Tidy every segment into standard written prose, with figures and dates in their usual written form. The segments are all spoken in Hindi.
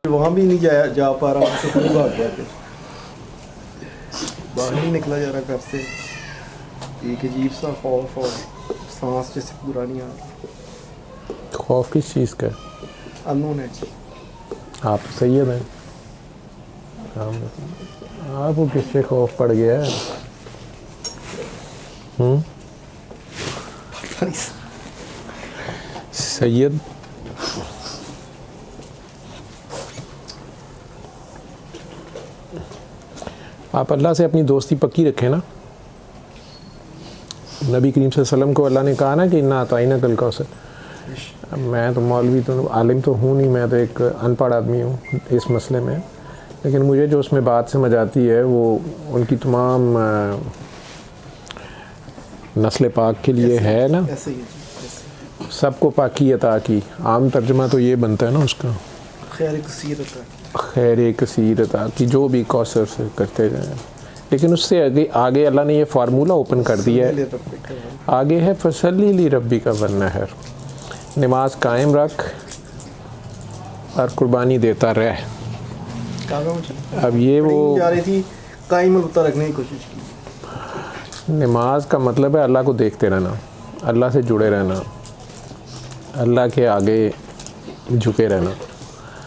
वहाँ भी नहीं जा पा रहा, मैं तो भाग गया फिर, बाहर नहीं निकला जा रहा घर से। एक अजीब सा खौफ और सांस जैसे पूरा नहीं आ रहा। खौफ किस चीज़ का? अननोन है जी। आप तो सैयद हैं, आपको किससे खौफ पड़ गया है? सैयद आप अल्लाह से अपनी दोस्ती पक्की रखें ना। नबी करीम सल्लल्लाहु अलैहि वसल्लम को अल्लाह ने कहा ना कि इन्ना अताइना कल कौसर। मैं तो मौलवी तो आलिम तो हूँ नहीं, मैं तो एक अनपढ़ आदमी हूँ इस मसले में, लेकिन मुझे जो उसमें बात समझ आती है वो उनकी तमाम नस्ल पाक के लिए है ना, ऐसे ही है जी, ऐसे। सबको पाकी अता की। आम तर्जमा तो ये बनता है ना उसका, खैर कसीर होता है, खैर कसीर अता की, जो भी कौसर से करते जाएं। लेकिन उससे आगे अल्लाह ने ये फार्मूला ओपन कर दिया है, आगे है फसली ली रब्बी का वन्नहर, नमाज कायम रख और कुर्बानी देता रह। अब ये वो जा रही थी, कायम अलबत्ता रखने की कोशिश की। नमाज का मतलब है अल्लाह को देखते रहना, अल्लाह से जुड़े रहना, अल्लाह के आगे झुके रहना,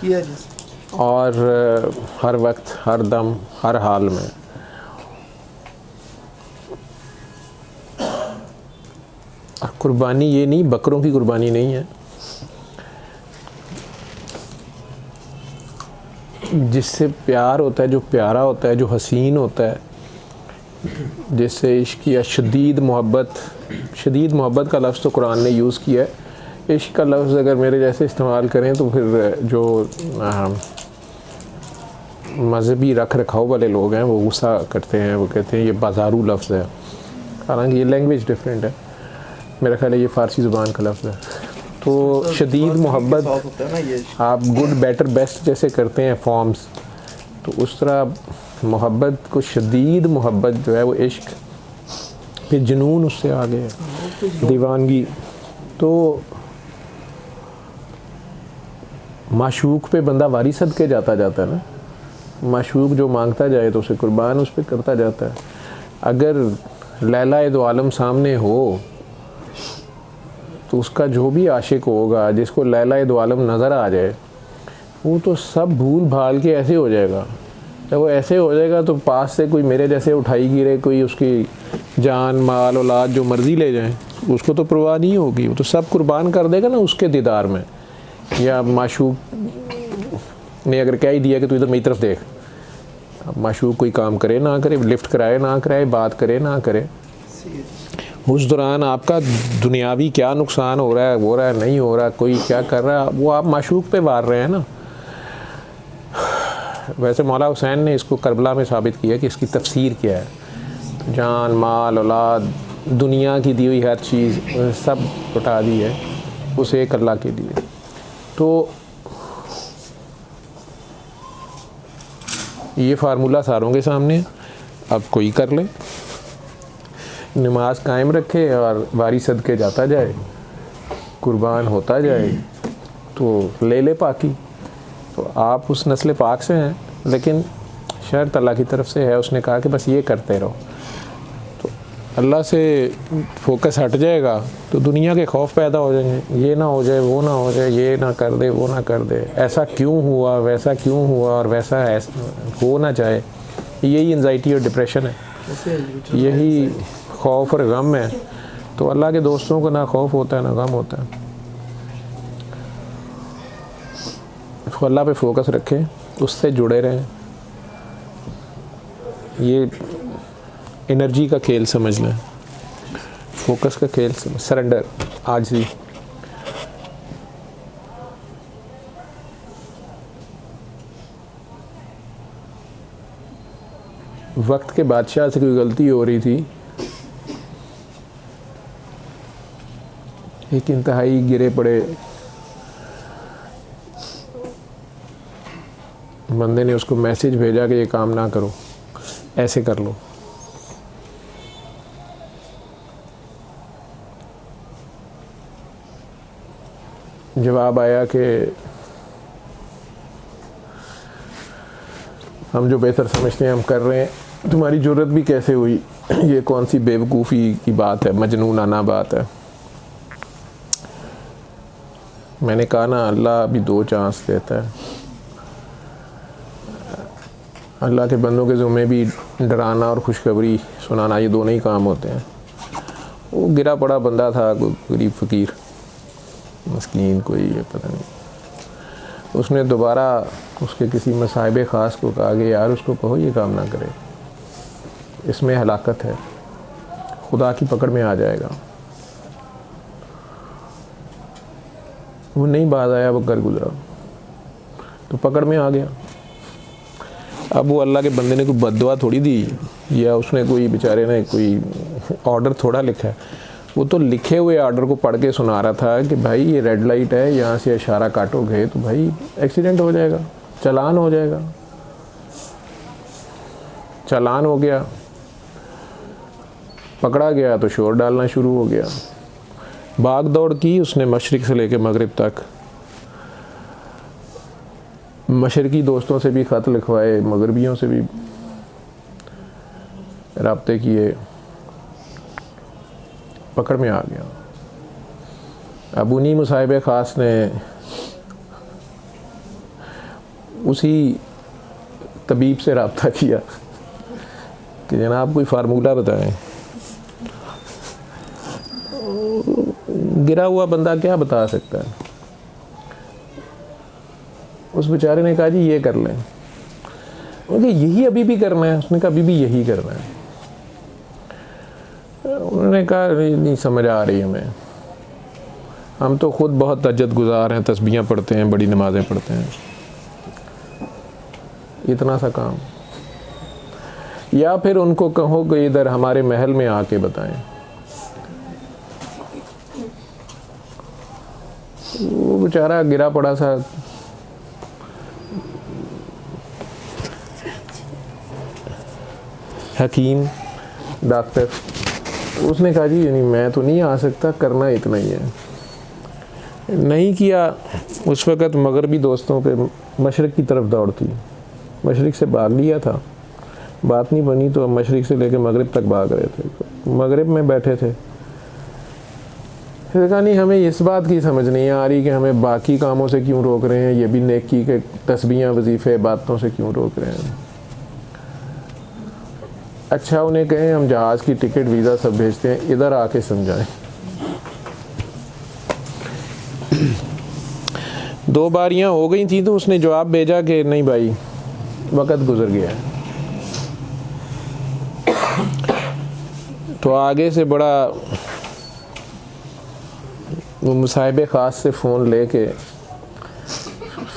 किया जी। और हर वक्त, हर दम, हर हाल में। कुर्बानी ये नहीं, बकरों की कुर्बानी नहीं है, जिससे प्यार होता है, जो प्यारा होता है, जो हसीन होता है, जिससे इश्क या शदीद मोहब्बत का लफ्ज़ तो कुरान ने यूज़ किया है। इश्क का लफ्ज़ अगर मेरे जैसे इस्तेमाल करें तो फिर जो मजहबी रख रखाव वाले लोग हैं वो गुस्सा करते हैं, वो कहते हैं ये बाजारू लफ्ज़ है। हालांकि ये लैंग्वेज डिफरेंट है, मेरा ख्याल है ये फ़ारसी ज़ुबान का लफ्ज़ है। तो शदीद मोहब्बत, आप गुड बेटर बेस्ट जैसे करते हैं फॉर्म्स, तो उस तरह मोहब्बत को, शदीद मोहब्बत जो है वो इश्क, फिर जुनून उससे आगे है, दीवानगी। तो माशूक पे बंदा वारी सदके जाता है ना, माशूक जो मांगता जाए तो उसे कुर्बान उस पर करता जाता है। अगर लैला दो आलम सामने हो तो उसका जो भी आशिक होगा, जिसको लैला दो आलम नज़र आ जाए, वो तो सब भूल भाल के ऐसे हो जाएगा। जब वो ऐसे हो जाएगा तो पास से कोई मेरे जैसे उठाई गिरे, कोई उसकी जान माल औलाद जो मर्ज़ी ले जाए, उसको तो परवाह नहीं होगी, वो तो सब कुर्बान कर देगा ना उसके दीदार में। या माशूक ने अगर कह ही दिया कि तू इधर मेरी तरफ देख, अब माशूक कोई काम करे ना करे, लिफ्ट कराए ना कराए, बात करे ना करे, उस दौरान आपका दुनियावी क्या नुकसान हो रहा है नहीं हो रहा, कोई क्या कर रहा है, वो आप माशूक पे वार रहे हैं ना। वैसे मौला हुसैन ने इसको करबला में साबित किया कि इसकी तफसीर क्या है। जान माल औलाद, दुनिया की दी हुई हर चीज़ सब लुटा दी है उस एक अल्लाह के लिए। तो ये फार्मूला सारों के सामने, अब कोई कर ले, नमाज कायम रखे और वारी सदके जाता जाए, कुर्बान होता जाए, तो ले ले पाकी। तो आप उस नस्ल पाक से हैं, लेकिन शर्त अल्लाह की तरफ से है, उसने कहा कि बस ये करते रहो। तो अल्लाह से फोकस हट जाएगा तो दुनिया के खौफ पैदा हो जाएंगे, ये ना हो जाए, वो ना हो जाए, ये ना कर दे, वो ना कर दे, ऐसा क्यों हुआ, वैसा क्यों हुआ, और वैसा हो ना जाए। यही एंजाइटी और डिप्रेशन है, यही खौफ और गम है। तो अल्लाह के दोस्तों को ना खौफ होता है ना गम होता है। तो अल्लाह पे फोकस रखें, उससे जुड़े रहें। ये एनर्जी का खेल समझ लें, फोकस का खेल समझ, सरेंडर, आजिज़ी। वक्त के बादशाह से कोई गलती हो रही थी, एक इंतहाई गिरे पड़े बंदे ने उसको मैसेज भेजा कि ये काम ना करो, ऐसे कर लो। जवाब आया कि हम जो बेहतर समझते हैं हम कर रहे हैं, तुम्हारी ज़रूरत भी कैसे हुई, ये कौन सी बेवकूफ़ी की बात है, मजनूनाना बात है। मैंने कहा ना, अल्लाह अभी 2 चांस देता है। अल्लाह के बंदों के ज़ुम्मे भी डराना और खुशखबरी सुनाना, ये दोनों ही काम होते हैं। वो गिरा पड़ा बंदा था, कोई गरीब फ़कीर मस्कीन, कोई ये पता नहीं, उसने दोबारा उसके किसी मसाइबे ख़ास को कहा कि यार उसको कहो ये काम ना करे, इसमें हलाकत है, खुदा की पकड़ में आ जाएगा। वो नहीं बाज आया, वो कर गुजरा तो पकड़ में आ गया। अब वो अल्लाह के बंदे ने कोई बद्दुआ थोड़ी दी, या उसने कोई बेचारे ने कोई ऑर्डर थोड़ा लिखा है, वो तो लिखे हुए ऑर्डर को पढ़ के सुना रहा था कि भाई ये रेड लाइट है, यहाँ से इशारा काटोगे तो भाई एक्सीडेंट हो जाएगा, चालान हो जाएगा। चालान हो गया, पकड़ा गया तो शोर डालना शुरू हो गया। भाग दौड़ की उसने मशरिक से लेकर मगरिब तक, मशरकी दोस्तों से भी ख़त लिखवाए, मगरबियों से भी राब्ते किए, पकड़ में आ गया। अब उन्हीं मुसाहिबे ख़ास ने उसी तबीब से रब्ता किया कि जनाब कोई फार्मूला बताएं। गिरा हुआ बंदा क्या बता सकता है। उस बेचारे ने कहा जी ये कर लें। उन्होंने यही अभी भी करना है? उसने कहा अभी भी यही करना है। उन्होंने कहा नहीं समझ आ रही हमें, हम तो ख़ुद बहुत तजद गुजार हैं, तस्बीहां पढ़ते हैं, बड़ी नमाज़ें पढ़ते हैं, इतना सा काम। या फिर उनको कहो कि इधर हमारे महल में आके बताएं। वो बेचारा गिरा पड़ा सा, हकीम डॉक्टर, उसने कहा जी नहीं मैं तो नहीं आ सकता, करना इतना ही है। नहीं किया। उस वक़्त मगरबी दोस्तों पे मशरिक़ की तरफ दौड़ थी, मशरिक़ से भाग लिया था, बात नहीं बनी तो मशरिक़ से लेकर मगरिब तक भाग रहे थे। मगरिब में बैठे थे, फिर कहा नहीं हमें इस बात की समझ नहीं आ रही कि हमें बाकी कामों से क्यों रोक रहे हैं, ये भी नेकी के तस्बीहां वजीफ़े बातों से क्यों रोक रहे हैं। अच्छा उन्हें कहें हम जहाज़ की टिकट वीज़ा सब भेजते हैं, इधर आके समझाएं। 2 बारियां हो गई थी तो उसने जवाब भेजा कि नहीं भाई वक़्त गुजर गया है। तो आगे से बड़ा वो मुसाहिबे ख़ास से फ़ोन लेके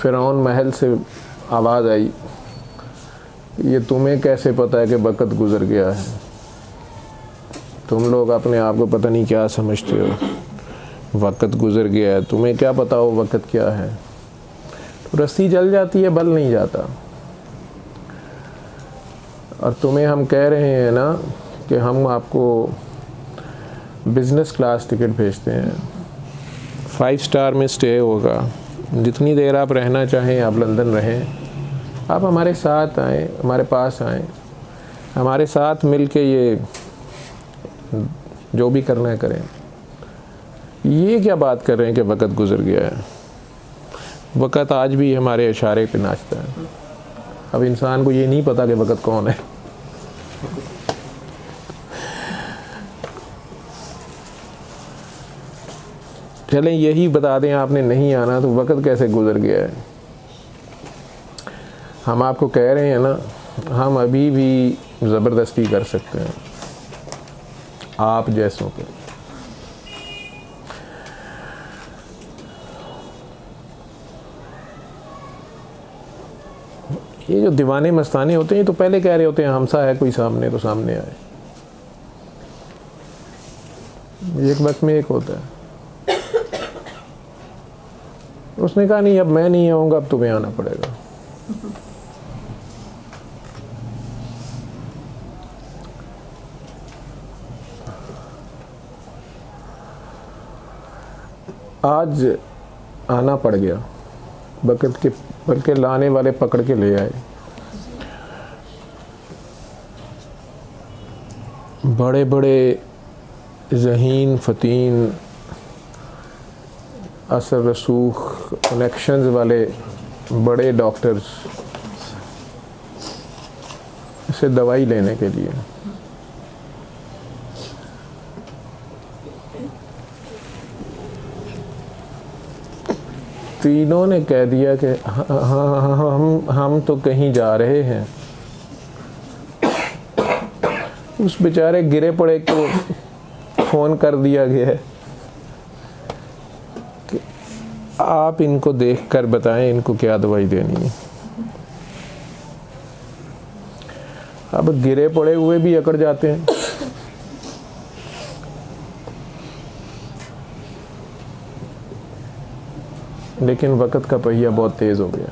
फ़िरौन महल से आवाज़ आई, ये तुम्हें कैसे पता है कि वक़्त गुज़र गया है? तुम लोग अपने आप को पता नहीं क्या समझते हो, वक़्त गुज़र गया है, तुम्हें क्या पता हो वक़्त क्या है। तो रस्सी जल जाती है, बल नहीं जाता। और तुम्हें हम कह रहे हैं ना कि हम आपको बिज़नेस क्लास टिकट भेजते हैं, 5 स्टार में स्टे होगा, जितनी देर आप रहना चाहें आप लंदन रहें, आप हमारे साथ आएँ, हमारे पास आएँ, हमारे साथ मिल के ये जो भी करना है करें। ये क्या बात कर रहे हैं कि वक़्त गुज़र गया है? वक़्त आज भी हमारे इशारे पे नाचता है। अब इंसान को ये नहीं पता कि वक़्त कौन है। चलें यही बता दें, आपने नहीं आना तो वक़्त कैसे गुज़र गया है। हम आपको कह रहे हैं ना, हम अभी भी ज़बरदस्ती कर सकते हैं आप जैसों को। ये जो दीवाने मस्ताने होते हैं, ये तो पहले कह रहे होते हैं हमसा है कोई सामने तो सामने आए। एक वक्त में एक होता है। उसने कहा नहीं अब मैं नहीं आऊँगा, अब तुम्हें आना पड़ेगा। आज आना पड़ गया, बल्कि लाने वाले पकड़ के ले आए। बड़े बड़े ज़हीन फ़तीन असर रसूख कनेक्शंस वाले बड़े डॉक्टर्स से दवाई लेने के लिए तीनों ने कह दिया कि हम तो कहीं जा रहे हैं। उस बेचारे गिरे पड़े को फ़ोन कर दिया गया है कि आप इनको देखकर बताएं इनको क्या दवाई देनी है। अब गिरे पड़े हुए भी अकड़ जाते हैं। लेकिन वक़्त का पहिया बहुत तेज़ हो गया।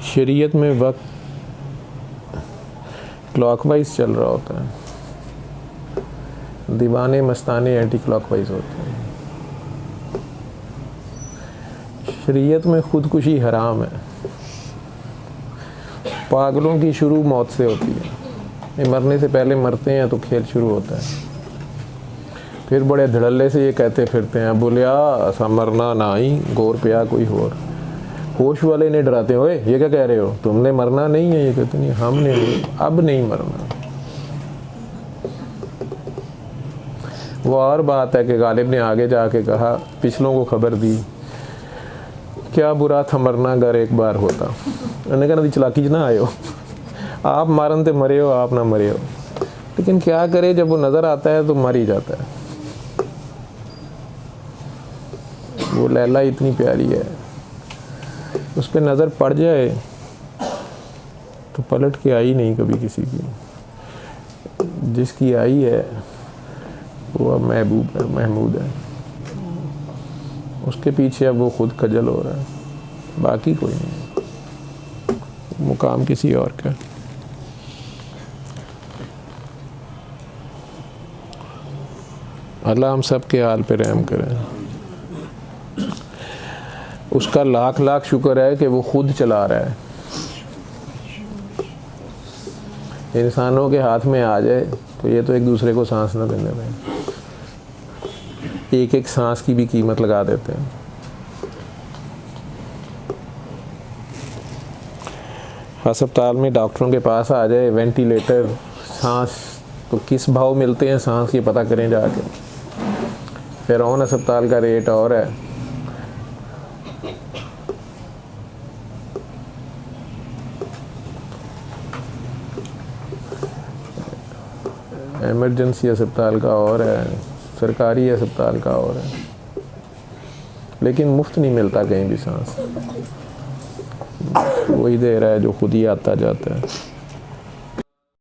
शरीयत में वक्त क्लॉकवाइज चल रहा होता है, दीवाने मस्ताने एंटी क्लॉकवाइज होते हैं। शरीयत में खुदकुशी हराम है। पागलों की शुरू मौत से होती है। ये मरने से पहले मरते हैं तो खेल शुरू होता है। फिर बड़े धड़ल्ले से ये कहते फिरते हैं बोलिया असा मरना ना ही गौर पिया कोई और। होश वाले ने डराते हुए ये क्या कह रहे हो, तुमने मरना नहीं है। ये कहते नहीं हमने अब नहीं मरना। वो और बात है कि गालिब ने आगे जाके कहा, पिछलों को खबर दी क्या बुरा था मरना अगर एक बार होता। उन्होंने कहा चलाकी ना आयो, आप मारन ते मरे हो आप ना मरे हो। लेकिन क्या करे जब वो नज़र आता है तो मर ही जाता है। वो लैला इतनी प्यारी है, उस पर नज़र पड़ जाए तो पलट के आई नहीं कभी किसी की। जिसकी आई है वो अब महमूद है। उसके पीछे अब वो खुद खजल हो रहा है, बाकी कोई नहीं, मुकाम किसी और का। अल्लाह हम सब के हाल पे रहम करें। उसका लाख लाख शुक्र है कि वो खुद चला रहा है। इंसानों के हाथ में आ जाए तो ये तो एक दूसरे को सांस न देने दें, एक एक सांस की भी कीमत लगा देते हैं। अस्पताल में डॉक्टरों के पास आ जाए वेंटिलेटर सांस तो किस भाव मिलते हैं सांस की पता करें जाके। फिरौन अस्पताल का रेट और है। इमरजेंसी अस्पताल का और है, सरकारी अस्पताल का और है। लेकिन मुफ्त नहीं मिलता कहीं भी सांस। वही दे रहा है जो खुद ही आता जाता है।